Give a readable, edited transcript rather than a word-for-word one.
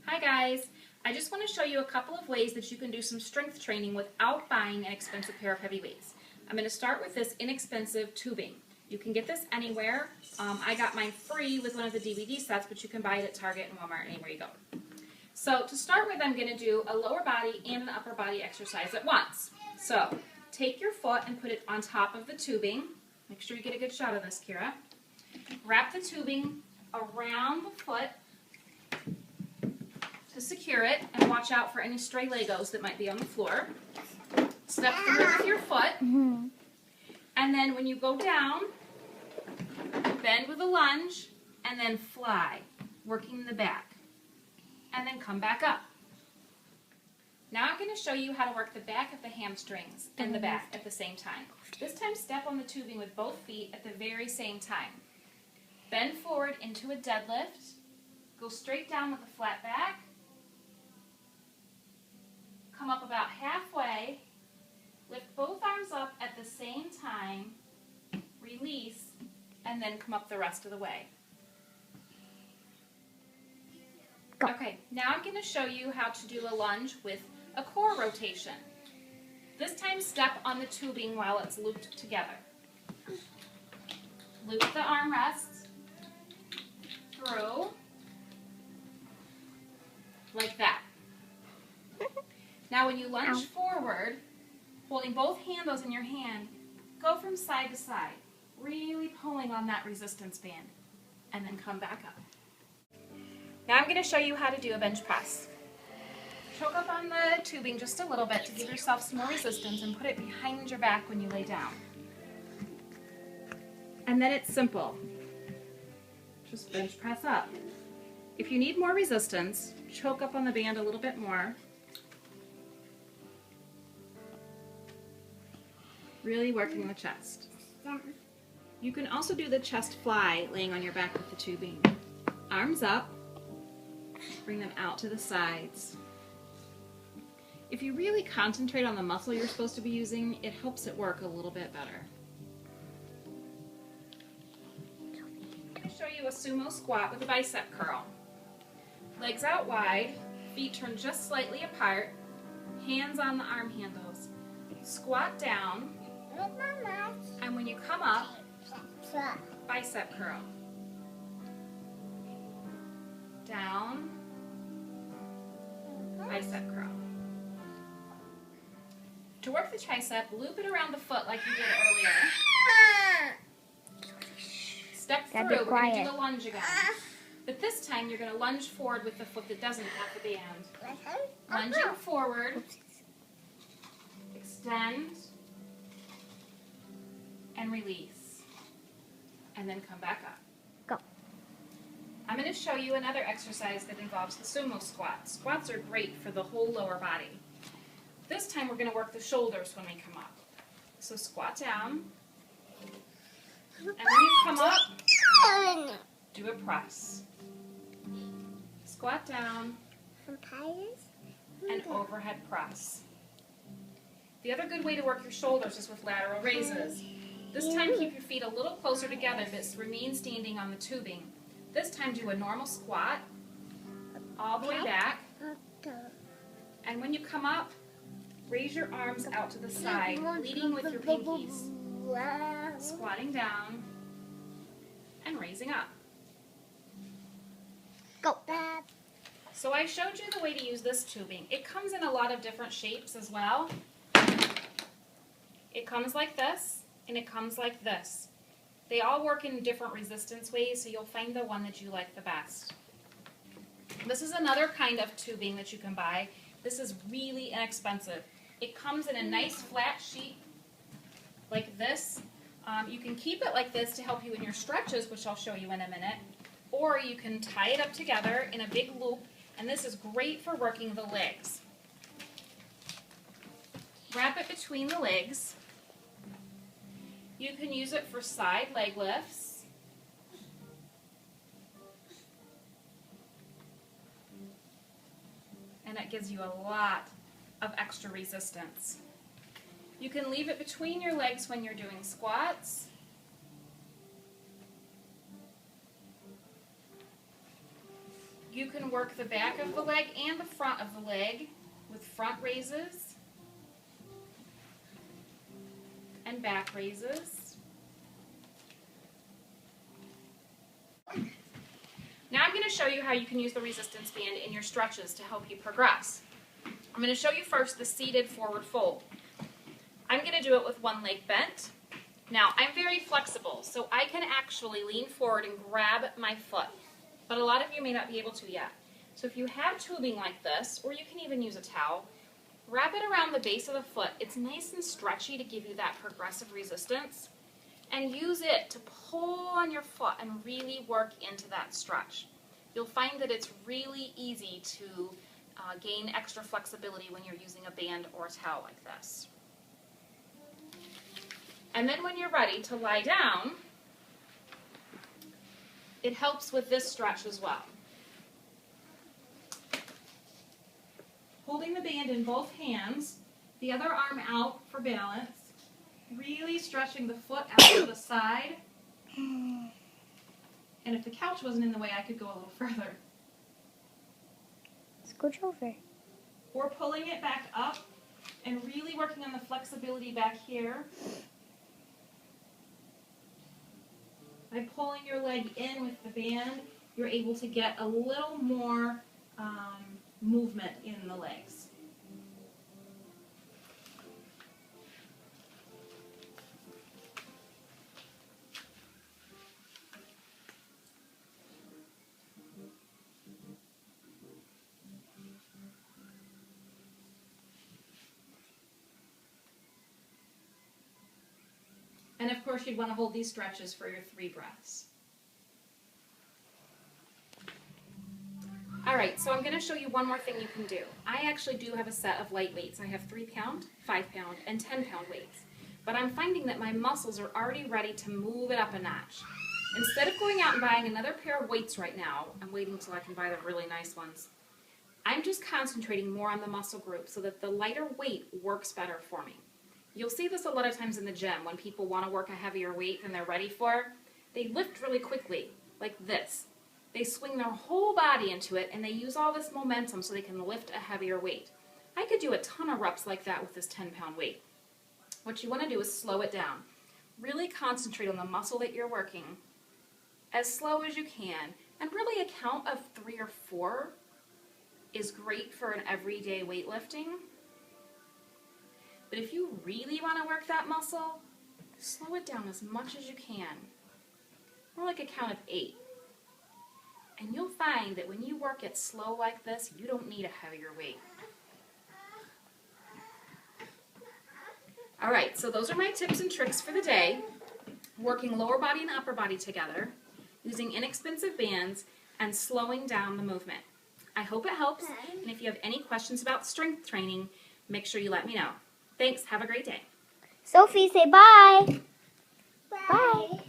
Hi guys, I just want to show you a couple of ways that you can do some strength training without buying an expensive pair of heavy weights. I'm going to start with this inexpensive tubing. You can get this anywhere. I got mine free with one of the DVD sets, but you can buy it at Target and Walmart, anywhere you go. So to start with, I'm going to do a lower body and an upper body exercise at once. So take your foot and put it on top of the tubing. Make sure you get a good shot of this, Kira. Wrap the tubing around the foot to secure it, and watch out for any stray Legos that might be on the floor. Step through with your foot, and then when you go down, bend with a lunge, and then fly, working the back, and then come back up. Now I'm going to show you how to work the back of the hamstrings and the back at the same time. This time step on the tubing with both feet at the very same time. Bend forward into a deadlift, go straight down with a flat back, come up about halfway, lift both arms up at the same time, release, and then come up the rest of the way. Go. Okay, now I'm going to show you how to do a lunge with a core rotation. This time step on the tubing while it's looped together. Loop the armrests through like that. Now when you lunge forward, holding both handles in your hand, go from side to side, really pulling on that resistance band, and then come back up. Now I'm going to show you how to do a bench press. Choke up on the tubing just a little bit to give yourself some more resistance and put it behind your back when you lay down. And then it's simple. Just bench press up. If you need more resistance, choke up on the band a little bit more. Really working the chest. You can also do the chest fly laying on your back with the tubing. Arms up, bring them out to the sides. If you really concentrate on the muscle you're supposed to be using, it helps it work a little bit better. I'm going to show you a sumo squat with a bicep curl. Legs out wide, feet turned just slightly apart, hands on the arm handles. Squat down, and when you come up, bicep curl. Down, bicep curl. To work the tricep, loop it around the foot like you did earlier. Step through, we're going to do the lunge again. But this time you're going to lunge forward with the foot that doesn't have the band. Lunging forward, extend, and release. And then come back up. Go. I'm going to show you another exercise that involves the sumo squat. Squats are great for the whole lower body. This time we're going to work the shoulders when we come up. So squat down, and when you come up, do a press. Squat down, and overhead press. The other good way to work your shoulders is with lateral raises. This time keep your feet a little closer together, but remain standing on the tubing. This time do a normal squat, all the way back, and when you come up, raise your arms out to the side, leading with your pinkies. Squatting down and raising up. Go. So I showed you the way to use this tubing. It comes in a lot of different shapes as well. It comes like this, and it comes like this. They all work in different resistance ways, so you'll find the one that you like the best. This is another kind of tubing that you can buy. This is really inexpensive. It comes in a nice flat sheet like this. You can keep it like this to help you in your stretches, which I'll show you in a minute, or you can tie it up together in a big loop, and this is great for working the legs. Wrap it between the legs. You can use it for side leg lifts. And it gives you a lot of extra resistance. You can leave it between your legs when you're doing squats. You can can work the back of the leg and the front of the leg with front raises and back raises. Now I'm going to show you how you can use the resistance band in your stretches to help you progress. I'm going to show you first the seated forward fold. I'm going to do it with one leg bent. Now I'm very flexible, so I can actually lean forward and grab my foot, but a lot of you may not be able to yet. So if you have tubing like this, or you can even use a towel, wrap it around the base of the foot. It's nice and stretchy to give you that progressive resistance, and use it to pull on your foot and really work into that stretch. You'll find that it's really easy to gain extra flexibility when you're using a band or a towel like this. And then when you're ready to lie down, it helps with this stretch as well. Holding the band in both hands, the other arm out for balance, really stretching the foot out to the side. And if the couch wasn't in the way, I could go a little further. Scooch over. Or pulling it back up and really working on the flexibility back here. By pulling your leg in with the band, you're able to get a little more movement in the legs. And of course, you'd want to hold these stretches for your 3 breaths. All right, so I'm going to show you one more thing you can do. I actually do have a set of light weights. I have 3-pound, 5-pound, and 10-pound weights. But I'm finding that my muscles are already ready to move it up a notch. Instead of going out and buying another pair of weights right now, I'm waiting until I can buy the really nice ones. I'm just concentrating more on the muscle group so that the lighter weight works better for me. You'll see this a lot of times in the gym when people want to work a heavier weight than they're ready for. They lift really quickly, like this. They swing their whole body into it and they use all this momentum so they can lift a heavier weight. I could do a ton of reps like that with this 10-pound weight. What you want to do is slow it down. Really concentrate on the muscle that you're working as slow as you can. And really a count of 3 or 4 is great for an everyday weightlifting. But if you really want to work that muscle, slow it down as much as you can. More like a count of 8. And you'll find that when you work it slow like this, you don't need a heavier weight. All right, so those are my tips and tricks for the day. Working lower body and upper body together, using inexpensive bands, and slowing down the movement. I hope it helps, and if you have any questions about strength training, make sure you let me know. Thanks. Have a great day. Sophie, say bye. Bye.